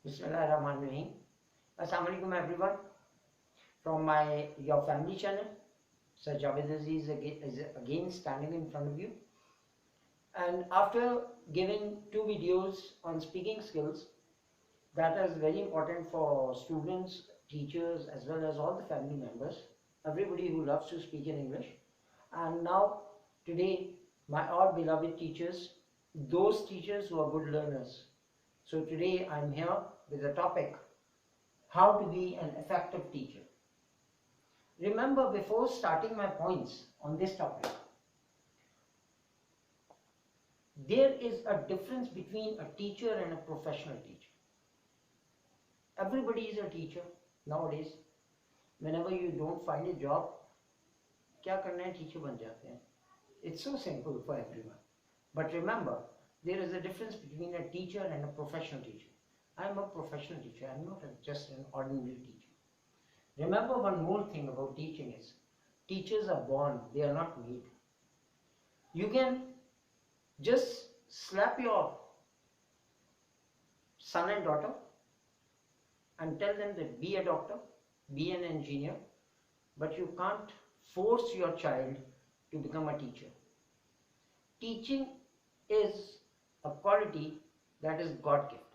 Bismillahirrahmanirrahim. Assalamu alaikum everyone from your family channel. Sir Javed Aziz is again standing in front of you, and after giving two videos on speaking skills that is very important for students, teachers as well as all the family members, everybody who loves to speak in English. And now today my all beloved teachers, those teachers who are good learners. So today I am here with the topic, how to be an effective teacher. Remember, before starting my points on this topic, there is a difference between a teacher and a professional teacher. Everybody is a teacher nowadays. Whenever you don't find a job, क्या करना है, teacher बन जाते हैं. It's so simple for everyone. But remember, there is a difference between a teacher and a professional teacher. I am a professional teacher. I am not just an ordinary teacher. Remember one more thing about teaching is, teachers are born, they are not made. You can just slap your son and daughter and tell them that be a doctor, be an engineer, but you can't force your child to become a teacher. Teaching is a quality that is God gifted.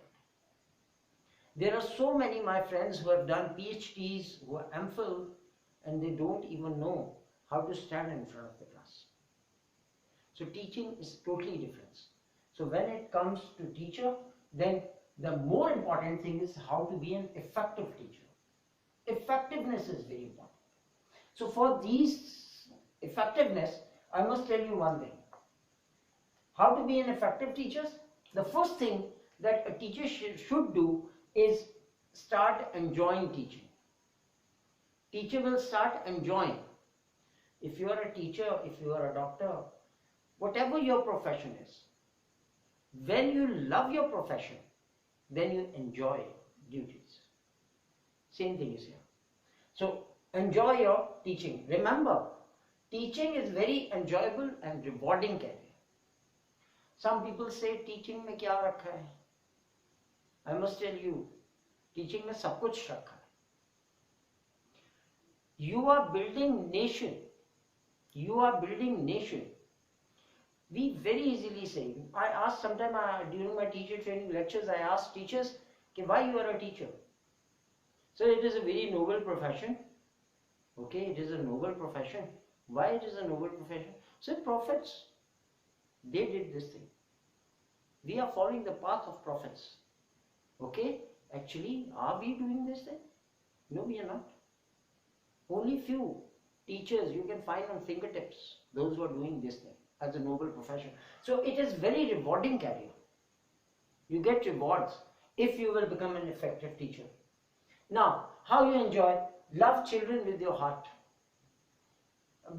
There are so many my friends who have done PhDs, who are MPhil, and they don't even know how to stand in front of the class. So teaching is totally different. So when it comes to teacher, then the more important thing is how to be an effective teacher. Effectiveness is very important. So for these effectiveness, I must tell you one thing. How to be an effective teacher? The first thing that a teacher should do is start enjoying teaching. Teacher will start enjoying. If you are a teacher, if you are a doctor, whatever your profession is, when you love your profession, then you enjoy duties. Same thing is here. So enjoy your teaching. Remember, teaching is very enjoyable and rewarding career. Some people say teaching में क्या रखा है? I must tell you, teaching में सब कुछ रखा है. You are building nation. You are building nation. We very easily say, I ask sometime during my teacher training lectures, I ask teachers, why you are a teacher? So it is a very noble profession. Okay, it is a noble profession. Why it is a noble profession? So prophets, they did this thing. We are following the path of prophets. Okay, actually, are we doing this thing? No, we are not. Only few teachers you can find on fingertips, those who are doing this thing as a noble profession. So it is very rewarding career. You get rewards if you will become an effective teacher. Now, how you enjoy? Love children with your heart.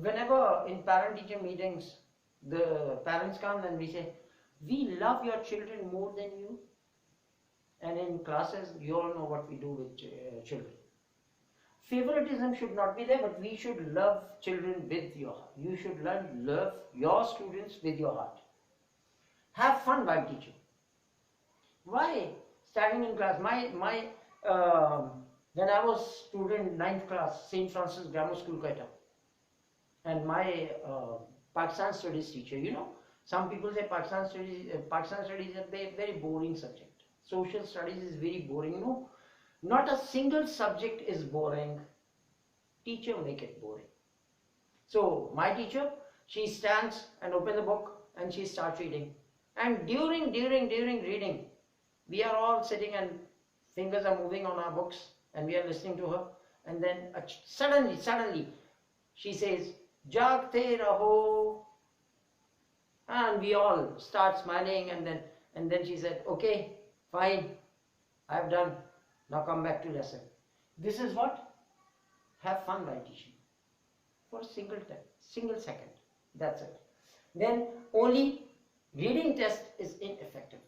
Whenever in parent-teacher meetings, the parents come and we say, we love your children more than you. And in classes, you all know what we do with children. Favoritism should not be there, but we should love children with your heart. You should love your students with your heart. Have fun while teaching. Why standing in class? When I was student 9th class, St. Francis Grammar School, Quetta, and my Pakistan Studies teacher, you know, some people say Pakistan Studies is a very boring subject. Social Studies is very boring. No, not a single subject is boring. Teacher make it boring. So my teacher, she stands and opens the book and she starts reading. And during reading, we are all sitting and fingers are moving on our books and we are listening to her. And then suddenly, she says, "Jagte raho," and we all start smiling. And then she said, "Okay, fine, I've done. Now come back to lesson." This is what? Have fun while teaching. For a single second. That's it. Then only reading test is ineffective.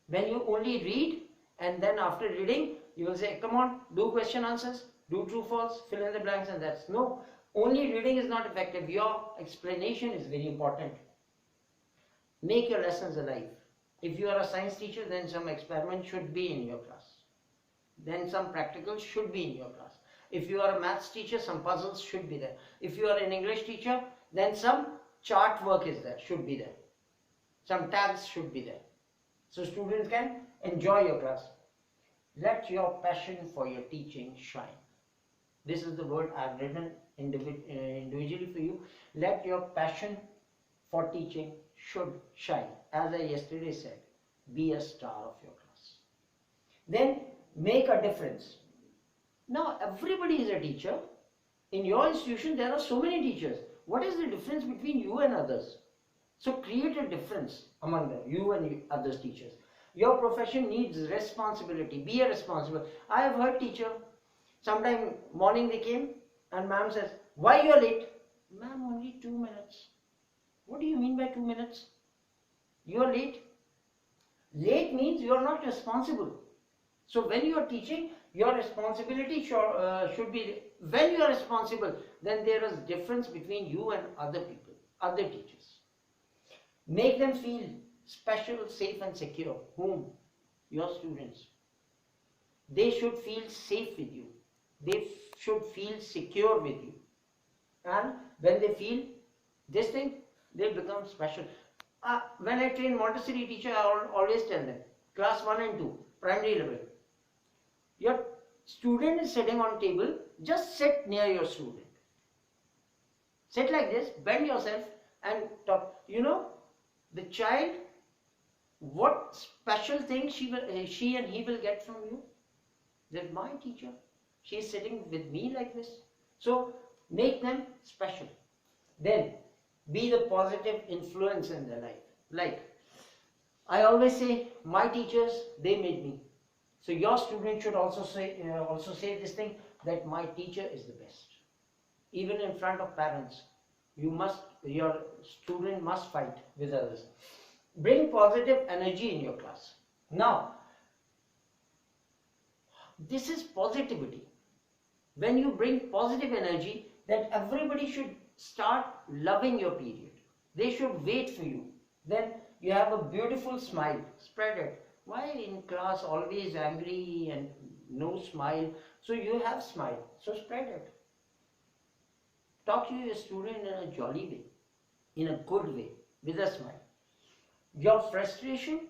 When you only read and then after reading, you will say, come on, do question answers, do true false, fill in the blanks, and that's no. Only reading is not effective. Your explanation is very important. Make your lessons alive. If you are a science teacher, then some experiment should be in your class. Then some practicals should be in your class. If you are a maths teacher, some puzzles should be there. If you are an English teacher, then some chart work is there, should be there. Some tags should be there. So students can enjoy your class. Let your passion for your teaching shine. This is the word I have written individually for you. Let your passion for teaching should shine. As I yesterday said, be a star of your class. Then make a difference. Now everybody is a teacher. In your institution there are so many teachers. What is the difference between you and others? So create a difference among them, you and others teachers. Your profession needs responsibility. Be a responsible. I have heard teacher, sometime morning they came and ma'am says, why you are late? Ma'am, only 2 minutes. What do you mean by 2 minutes? You are late. Late means you are not responsible. So when you are teaching, your responsibility should be, when you are responsible, then there is difference between you and other people, other teachers. Make them feel special, safe and secure. Whom? Your students. They should feel safe with you. They should feel secure with you. And when they feel this thing, they become special. When I train Montessori teacher, I always tell them, class 1 and 2, primary level. Your student is sitting on table, just sit near your student. Sit like this, bend yourself and talk. You know, the child, what special thing she and he will get from you? That my teacher, she is sitting with me like this. So make them special. Then be the positive influence in their life. Like I always say, my teachers, they made me. So your student should also say this thing, that my teacher is the best. Even in front of parents, your student must fight with others. Bring positive energy in your class. Now, this is positivity. When you bring positive energy, then everybody should start loving your period. They should wait for you. Then you have a beautiful smile. Spread it. Why in class always angry and no smile? So you have smile. So spread it. Talk to your student in a jolly way, in a good way, with a smile. Your frustration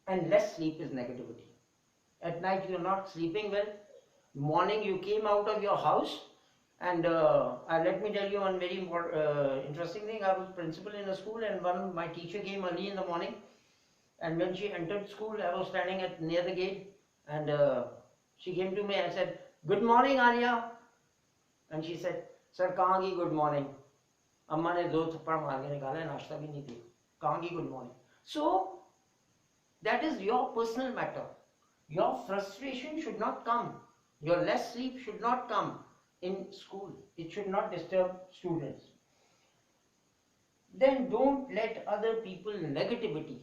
and less sleep is negativity. At night you are not sleeping well. Morning you came out of your house, and let me tell you one very interesting thing. I was principal in a school, and my teacher came early in the morning, and when she entered school, I was standing near the gate, and she came to me and said, "Good morning, Arya." And she said, "Sir, kahan ki good morning? Amma ne do thappad maar ke nikala, nashta bhi nahi diya. Kahan ki good morning?" So that is your personal matter. Your frustration should not come. Your less sleep should not come in school. It should not disturb students. Then don't let other people's negativity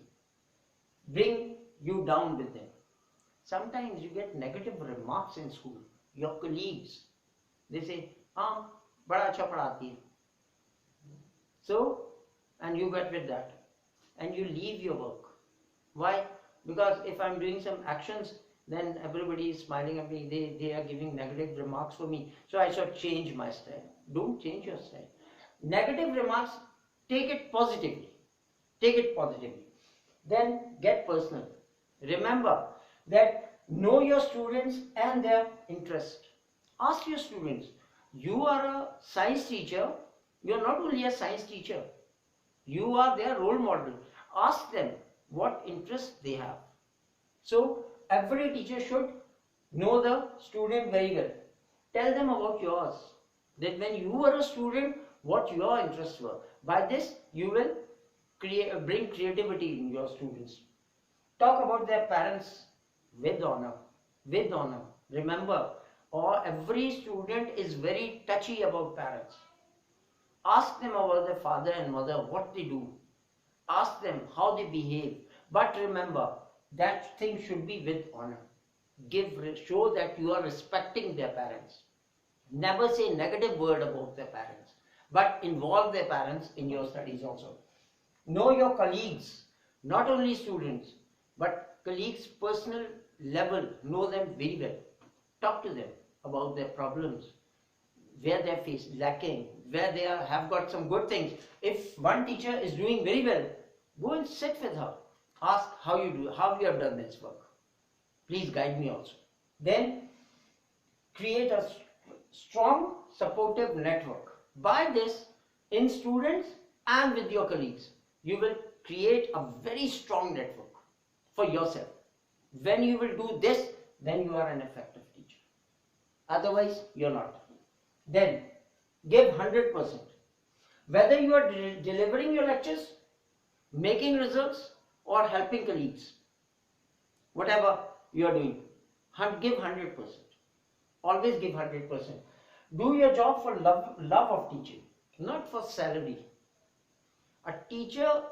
bring you down with them. Sometimes you get negative remarks in school. Your colleagues, they say, "Haan, bada acha padhati hai." So, and you get with that, and you leave your work. Why? Because if I'm doing some actions, then everybody is smiling at me, they are giving negative remarks for me. So I should change my style. Don't change your style. Negative remarks, take it positively. Take it positively. Then get personal. Remember that know your students and their interest. Ask your students. You are a science teacher. You are not only a science teacher. You are their role model. Ask them what interests they have. So every teacher should know the student very well. Tell them about yours. That when you were a student, what your interests were. By this, you will bring creativity in your students. Talk about their parents with honor. With honor. Remember, every student is very touchy about parents. Ask them about their father and mother, what they do. Ask them how they behave. But remember, that thing should be with honor. Show that you are respecting their parents. Never say negative word about their parents, but involve their parents in your studies also. Know your colleagues, not only students. but colleagues personal level know them very well. Talk to them about their problems, where they're lacking, where they have got some good things. If one teacher is doing very well, go and sit with her. Ask how you have done this work. Please guide me also. Then create a strong supportive network. By this, in students and with your colleagues, you will create a very strong network for yourself. When you will do this, then you are an effective teacher. Otherwise, you're not. Then, give 100%. Whether you are delivering your lectures, making results, or helping colleagues, whatever you are doing, give 100%. Always give 100%. Do your job for love of teaching, not for salary. A teacher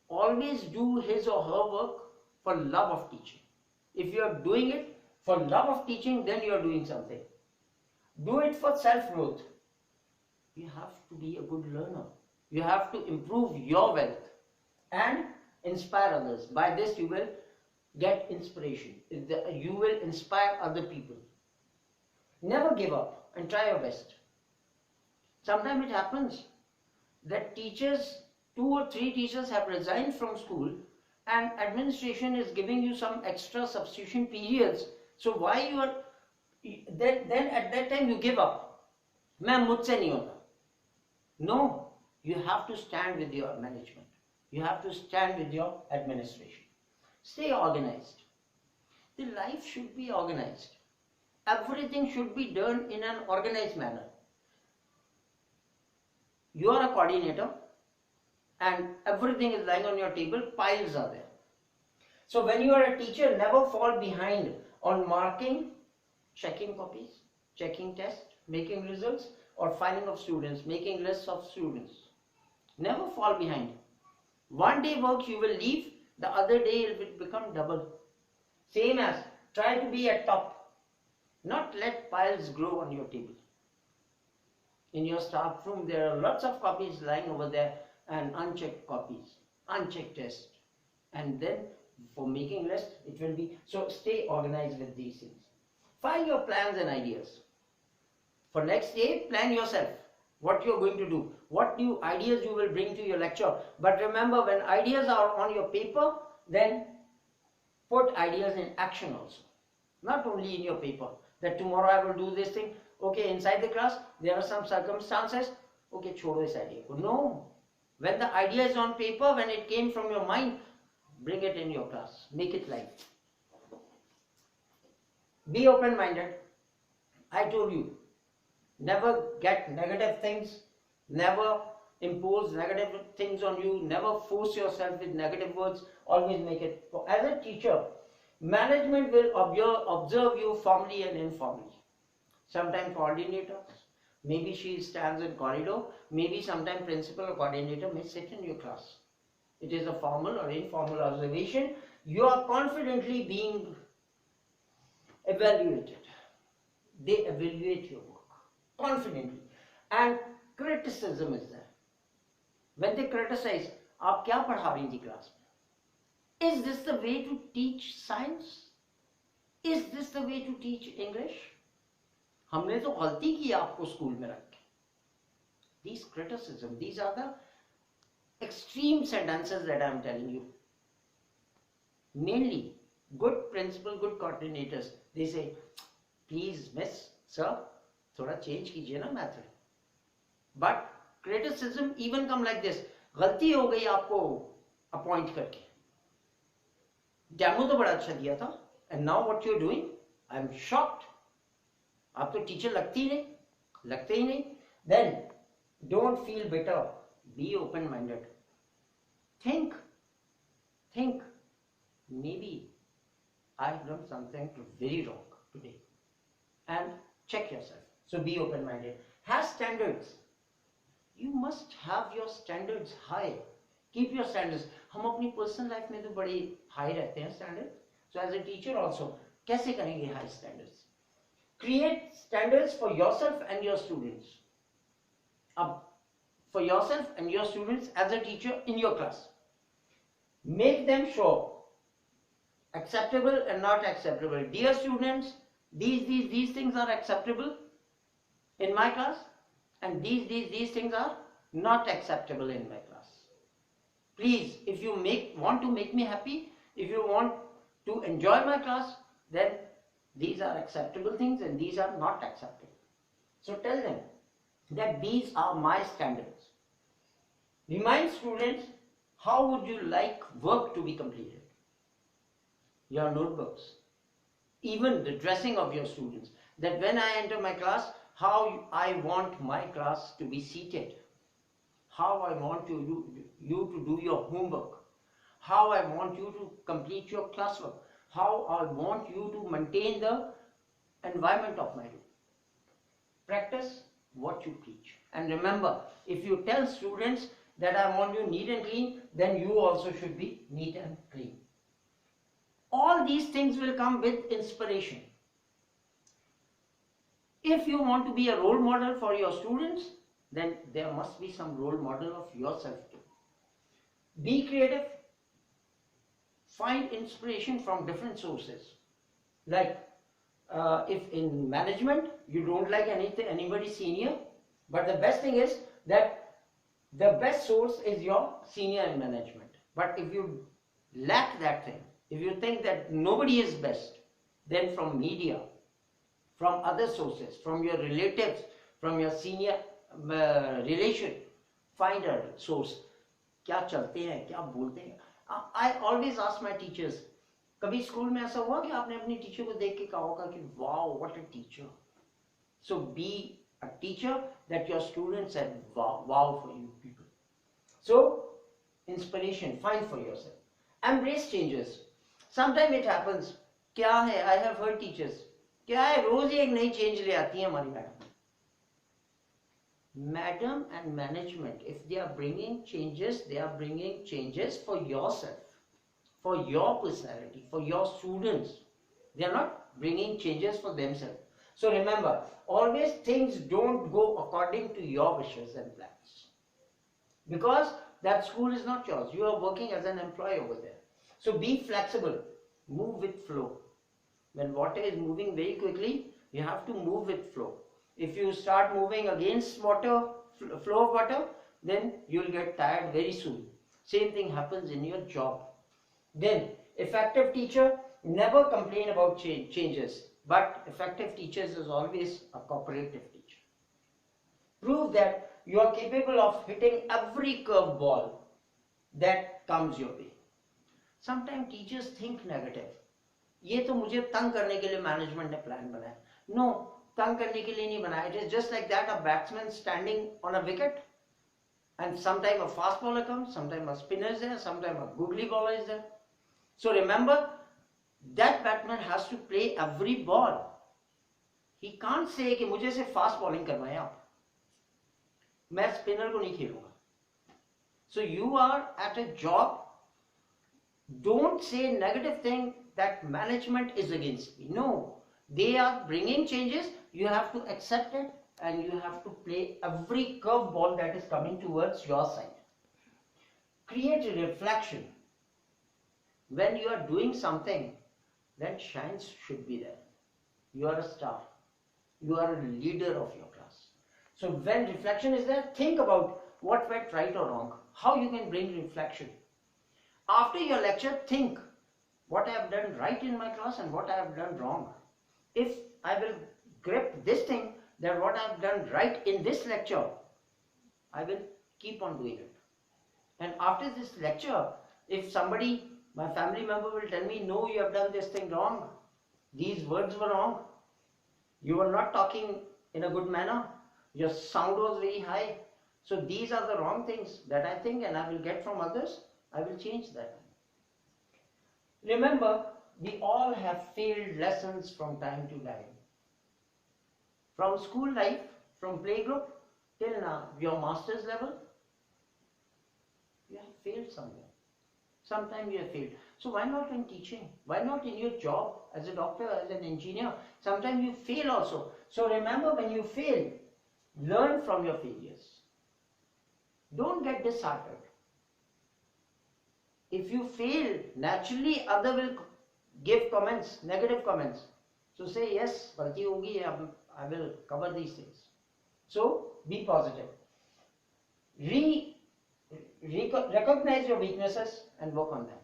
always do his or her work for love of teaching. If you are doing it for love of teaching, then you are doing something. Do it for self-growth. You have to be a good learner. You have to improve your wealth and inspire others. By this you will get inspiration. You will inspire other people. Never give up and try your best. Sometimes it happens that teachers, 2 or 3 teachers have resigned from school and administration is giving you some extra substitution periods. So why you are, then at that time you give up. Main mujhse nahi hota. No, you have to stand with your management. You have to stand with your administration. Stay organized. The life should be organized. Everything should be done in an organized manner. You are a coordinator and everything is lying on your table, piles are there. So when you are a teacher, never fall behind on marking, checking copies, checking tests, making results, or filing of students, making lists of students. Never fall behind. One day work you will leave, the other day it will become double. Same as try to be at top. Not let piles grow on your table. In your staff room there are lots of copies lying over there and unchecked copies, unchecked tests. And then for making list it will be, so stay organized with these things. File your plans and ideas. For next day, plan yourself what you are going to do, what new ideas you will bring to your lecture. But remember, when ideas are on your paper, then put ideas in action also. Not only in your paper, that tomorrow I will do this thing. Okay, inside the class, there are some circumstances. Okay, chodo this idea. No. When the idea is on paper, when it came from your mind, bring it in your class. Make it live. Be open-minded. I told you, never get negative things, never impose negative things on you, never force yourself with negative words, always make it. As a teacher, management will observe you formally and informally. Sometimes coordinators, maybe she stands in corridor, maybe sometimes principal or coordinator may sit in your class. It is a formal or informal observation. You are confidently being evaluated. They evaluate your work confidently, and criticism is there. When they criticize, आप क्या पढ़ा रही थी class में? Is this the way to teach science? Is this the way to teach English? हमने तो गलती की आपको स्कूल में रख के. These criticism, these are the extreme sentences that I am telling you. Mainly, good principal, good coordinators, they say, please miss, sir, थोड़ा change कीजिए ना method. But criticism even come like this. गलती हो गई आपको appoint करके. Demo तो बड़ा अच्छा दिया था. And now what you're doing? I'm shocked. आप तो teacher लगते ही नहीं. Then don't feel bitter. Be open-minded. Think. Maybe I've done something very wrong today. And check yourself. So be open-minded. Have standards. You must have your standards high. Keep your standards. हम अपनी personal life में तो बड़े high रहते हैं standards. So as a teacher also, कैसे करेंगे high standards? Create standards for yourself and your students. For yourself and your students as a teacher in your class. Make them show Acceptable and not acceptable. Dear students, these things are acceptable in my class, and these things are not acceptable in my class. Please, if you want to make me happy, if you want to enjoy my class, then these are acceptable things and these are not acceptable. So tell them that these are my standards. Remind students, how would you like work to be completed? Your notebooks, even the dressing of your students, that when I enter my class, how I want my class to be seated, how I want you to do your homework, how I want you to complete your classwork, how I want you to maintain the environment of my room. Practice what you preach. And remember, if you tell students that I want you neat and clean, then you also should be neat and clean. All these things will come with inspiration. If you want to be a role model for your students, then there must be some role model of yourself too. Be creative. Find inspiration from different sources. Like if in management you don't like anybody senior, but the best thing is that the best source is your senior in management. But if you lack that thing, if you think that nobody is best, then from media, from other sources, from your relatives, from your senior relation, find a source. क्या चलते हैं, क्या बोलते हैं. I always ask my teachers, कभी school में ऐसा हुआ कि आपने अपनी टीचर को देख के कहा होगा कि wow, what a teacher. So be a teacher that your students said wow for you people. So inspiration, find for yourself. Embrace changes. Sometimes it happens. क्या है? I have heard teachers. क्या है? रोज ही एक नई चेंज ले आती है हमारी madam. Madam and management, if they are bringing changes, they are bringing changes for yourself, for your personality, for your students. They are not bringing changes for themselves. So remember, always things don't go according to your wishes and plans. Because that school is not yours. You are working as an employee over there. So be flexible. Move with flow. When water is moving very quickly, you have to move with flow. If you start moving against water, flow of water, then you will get tired very soon. Same thing happens in your job. Then, effective teacher, never complain about changes. But effective teachers is always a cooperative teacher. Prove that you are capable of hitting every curveball that comes your way. Sometimes teachers think negative. ये तो मुझे तंग करने के लिए management ने plan बनाया. No, तंग करने के लिए नहीं बनाया. It is just like that, a batsman standing on a wicket, and sometime a fast bowler comes, sometime a spinner is there, sometime a googly bowler is there. So remember, that batsman has to play every ball. He can't say कि मुझे से fast bowling करवाएं आप. मैं spinner को नहीं खेलूंगा. So you are at a job. Don't say negative thing that management is against me. No, they are bringing changes. You have to accept it and you have to play every curve ball that is coming towards your side. Create a reflection. When you are doing something, then shines should be there. You are a star. You are a leader of your class. So when reflection is there, think about what went right or wrong. How you can bring reflection. After your lecture, think what I have done right in my class and what I have done wrong. If I will grip this thing, that what I have done right in this lecture, I will keep on doing it. And after this lecture, if somebody, my family member will tell me, no, you have done this thing wrong. These words were wrong. You were not talking in a good manner. Your sound was very high. So these are the wrong things that I think and I will get from others. I will change that. Remember, we all have failed lessons from time to time. From school life, from playgroup till now, your master's level, you have failed somewhere. Sometimes you have failed. So why not in teaching? Why not in your job as a doctor, as an engineer? Sometimes you fail also. So remember, when you fail, learn from your failures. Don't get disheartened. If you fail, naturally other will give comments, negative comments. So say yes, galti hogi, I will cover these things. So be positive. Recognize your weaknesses and work on them.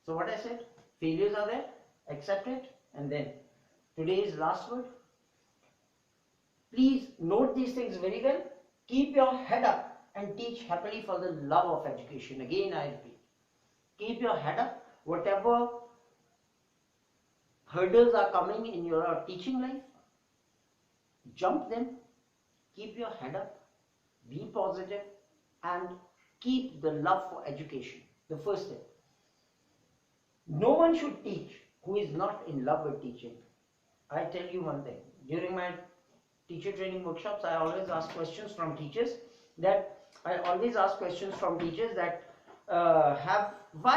So what I said, failures are there, accept it, and then today's last word. Please note these things very well. Keep your head up and teach happily for the love of education. Again I repeat, keep your head up. Whatever hurdles are coming in your teaching life, jump them. Keep your head up, be positive, and keep the love for education. The first step. No one should teach who is not in love with teaching. I tell you one thing, during my teacher training workshops, I always ask questions from teachers that why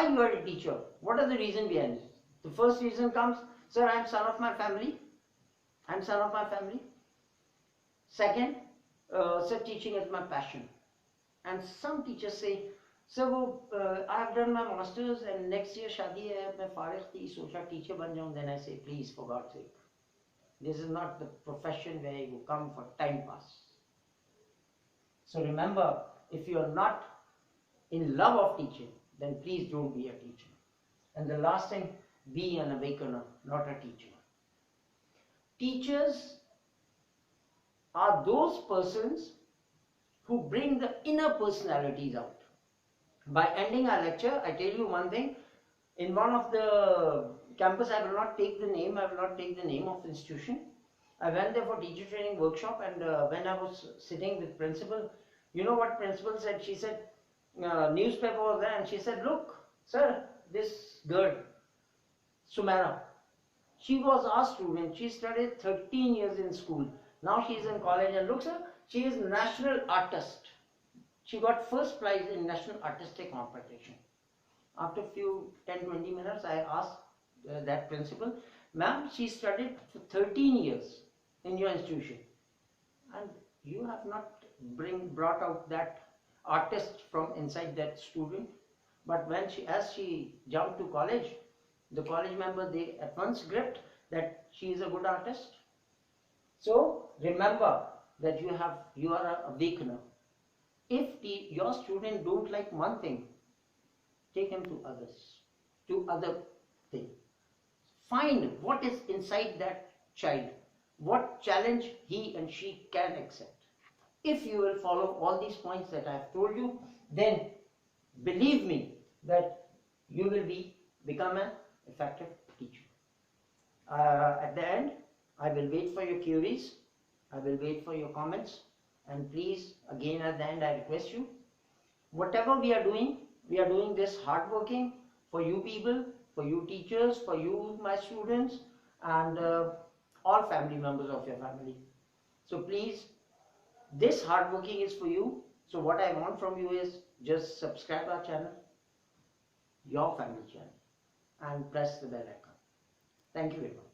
you are a teacher? What are the reason behind it? The first reason comes, sir, I am son of my family. I am son of my family. Second, sir, teaching is my passion. And some teachers say, sir, I have done my masters and next year shadi hai, main farigh thi, socha teacher ban jaun. Then I say, please, for God's sake, this is not the profession where you come for time pass. So remember, if you are not in love of teaching, then please don't be a teacher. And the last thing, be an awakener, not a teacher. Teachers are those persons who bring the inner personalities out. By ending our lecture, I tell you one thing. In one of the campus, I will not take the name of the institution. I went there for teacher training workshop, and when I was sitting with principal, you know what principal said? She said, newspaper was there, and she said, look, sir, this girl, Sumera, she was our student. She studied 13 years in school. Now she is in college, and look, sir, she is national artist. She got first prize in national artistic competition. After few 10-20 minutes, I asked that principal, ma'am, she studied for 13 years in your institution, and you have not brought out that artist from inside that student. But when as she jumped to college, the college member, they at once gripped that she is a good artist. So remember that you are a awakener. If your student don't like one thing, take him to other thing. Find what is inside that child, what challenge he and she can accept. If you will follow all these points that I have told you, then believe me that you will become an effective teacher. At the end, I will wait for your queries, I will wait for your comments, and please, again at the end, I request you, whatever we are doing this hardworking for you people, for you teachers, for you my students, and all family members of your family. So please, this hardworking is for you. So what I want from you is just subscribe our channel, your family channel, and press the bell icon. Thank you very much.